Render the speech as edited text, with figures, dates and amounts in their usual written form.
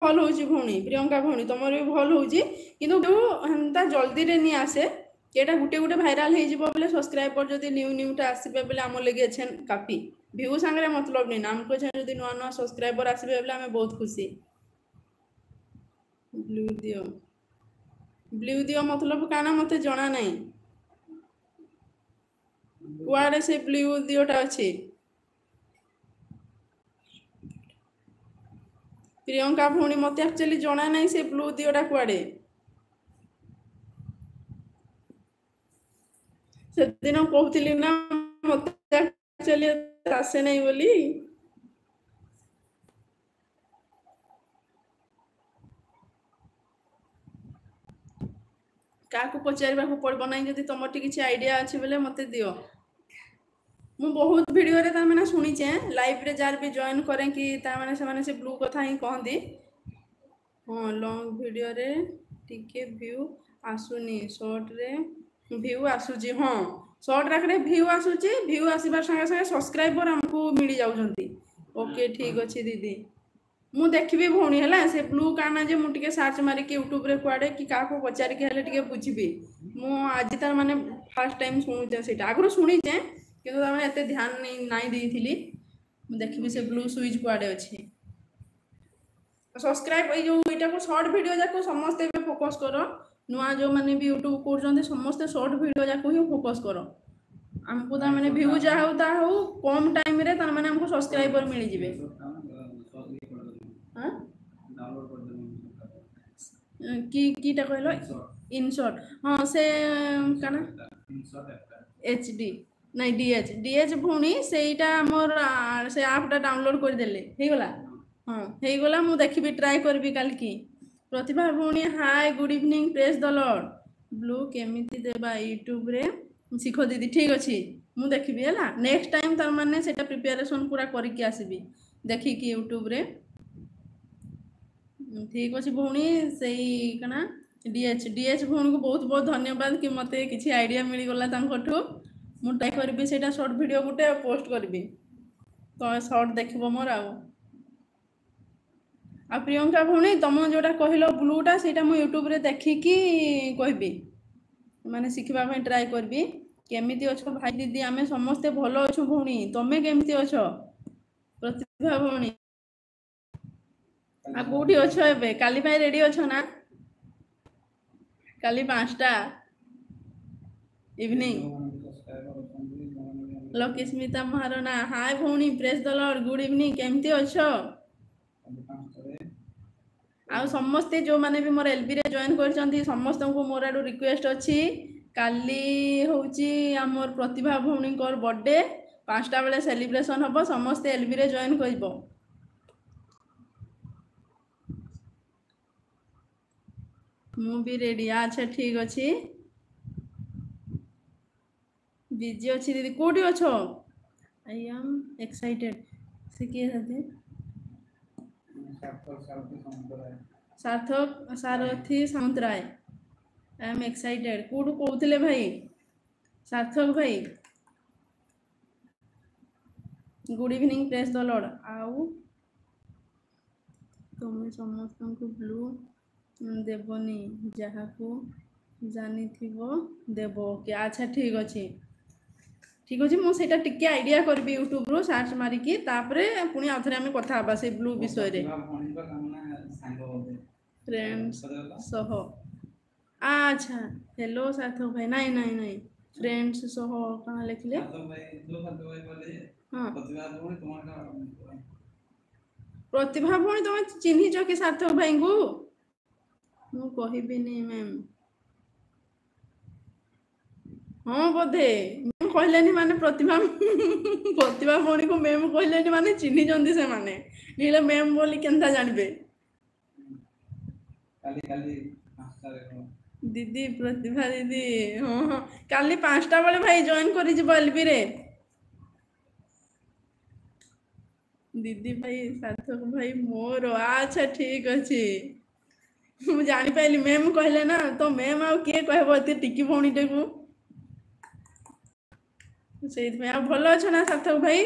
भल होची भौणी प्रियंका भौणी तुमर भी भल होची किंतु जो हेंता जल्दी रे नहीं आसे केटा गुटे गुटे भाइराल हो जिवो बोले सब्सक्राइबर जदी न्यू न्यू टा आसीबे बोले हम लगे छन काफी व्यू संगे मतलब नहीं ना हमको छन जदी नुआ नुआ सब्सक्राइबर आसीबे बोले हमें बहुत खुशी। ब्लू दियो मतलब काना मते जणा नहीं कुआडे से ब्लू दियोटा अछि प्रियंका भौणी मते एक्चुअली जणा नहीं से ब्लू दियोटा कुआडे से दिन कहूतिली ना मते एक्चुअली आसे नहीं बोली क्या पचार पड़ब ना जब तुम किसी आइडिया अच्छे बोले मत दियो मु बहुत वीडियो रे तार शुणीचे लाइव रे जार भी जॉइन करें कि से ब्लू कथा ही कहती हाँ लॉन्ग वीडियो रे टिके व्यू आसुनी शॉर्ट रे व्यू आसूची हाँ शॉर्ट राखरे व्यू आसूची व्यू आसबार संगे संगे सब्सक्राइबर हमको मिल जाउछंती ओके ठीक अच्छे दीदी मु देखबी भौणी है से ब्लू काना जे मुझे सर्च मारिक यूट्यूब रे कुआडे कि क्या पचारिक हेले टिके बुझी मु आज तार माने फर्स्ट टाइम शुणुचे से आगु शुणीचे किंतु तार एते ध्यान नहीं देइथिली मु देखबी से ब्लू स्विच कुआडे अछि सब्सक्राइब ए जो एटा को शॉर्ट वीडियो जाको समस्त पे फोकस करो नुआ जो माने भी यूट्यूब कर समस्त शॉर्ट वीडियो जाको ही फोकस करो हमको तार माने व्यू जा हो कम टाइम रे तार माने हमको सब्सक्राइबर मिल जिवे हां कीटा कहलो इनशॉट हाँ से काना एचडी नहीं डीएच डीएच भूणी सेटा मोर से ऐपटा डाउनलोड कर देले हे गला हाँ हे गला मु देखबी ट्राई करबी काल की प्रतिभा भूणी hi good evening press the Lord blue केमिति देबा यूट्यूब रे सिखो दीदी ठीक अच्छी मु देखबी है नेक्स्ट टाइम तार माने सेटा प्रिपरेशन पूरा करके आसबी देखी कि यूट्यूब रे ठीक अच्छे भौणी से कना डीएच डीएच भौणी को बहुत बहुत धन्यवाद कि मते किसी आइडिया मिलगला तांकठू मु ट्राई करबी सेटा शॉर्ट वीडियो गुटे पोस्ट करबी तो शॉर्ट देखबो मोर आ प्रियंका भौणी तुम जोटा कहलो ब्लूटा सेटा मु यूट्यूब रे देखिकी कहबी माने सिखबा ପାଇଁ ट्राई करबी केमिति अछो भाई दीदी आमे समस्ते भलो अछो भौणी तमे केमिति अछो प्रतिभा भौणी आ कोठी अछो एबे काली भाई रेडी अछो ना काली 5टा इवनिंग लकीस्मिता महाराणा हाय भौणी praise the Lord good evening केमिति अछो आ समस्ते जो माने भी मोर एलबी रे जॉइन करछंती समस्त को मोर आडू रिक्वेस्ट अछि काली होउची हमर प्रतिभा भौणी कर बर्थडे 5टा बेले सेलिब्रेशन हबो समस्ते एलबी रे जॉइन करबो मु भी रेडी अच्छा ठीक अच्छी बिजी अच्छी दीदी कोठी अछो आई एम एक्साइटेड से किए साथी सार्थक सारथी सामंतराय आई एम एक्साइटेड कोठू कहते भाई सार्थक भाई good evening press the Lord आउ तुम्हें समस्त को ब्लू देवनी जहाँ को जानी देव ओके अच्छा ठीक अच्छे ठीक अच्छे मुझे टिके आइडिया करी यूट्यूब रू सर्च मारिकी तापरे पुणी आउे आम कथा से ब्लू विषय रे फ्रेंड्स सह अच्छा हेलो सार्थक भाई नहीं नहीं नहीं फ्रेंड्स सह कहाँ लिखले हाँ प्रतिभा भौणी तुम चिन्हिच कि सार्थक भाई को मु कहबिनी मैम हाँ बोधे मैम कहलेनी माने प्रतिभा प्रतिभा भौणी को मैम कहलेनी माने चिन्ही जंदी से माने नीले मैम बोली केनता जानबे काली काली 5टा रे दीदी प्रतिभा दीदी हाँ हाँ काली 5टा बेले भाई जॉइन करी जिवो एलबी रे दीदी भाई सार्थक भाई मोर अच्छा ठीक अच्छे मुझे जानी पाइली मैम कहले ना तो मैम आउ किए कहबो एते टिकी भौणी टे को से भल अच्छो ना सार्थक भाई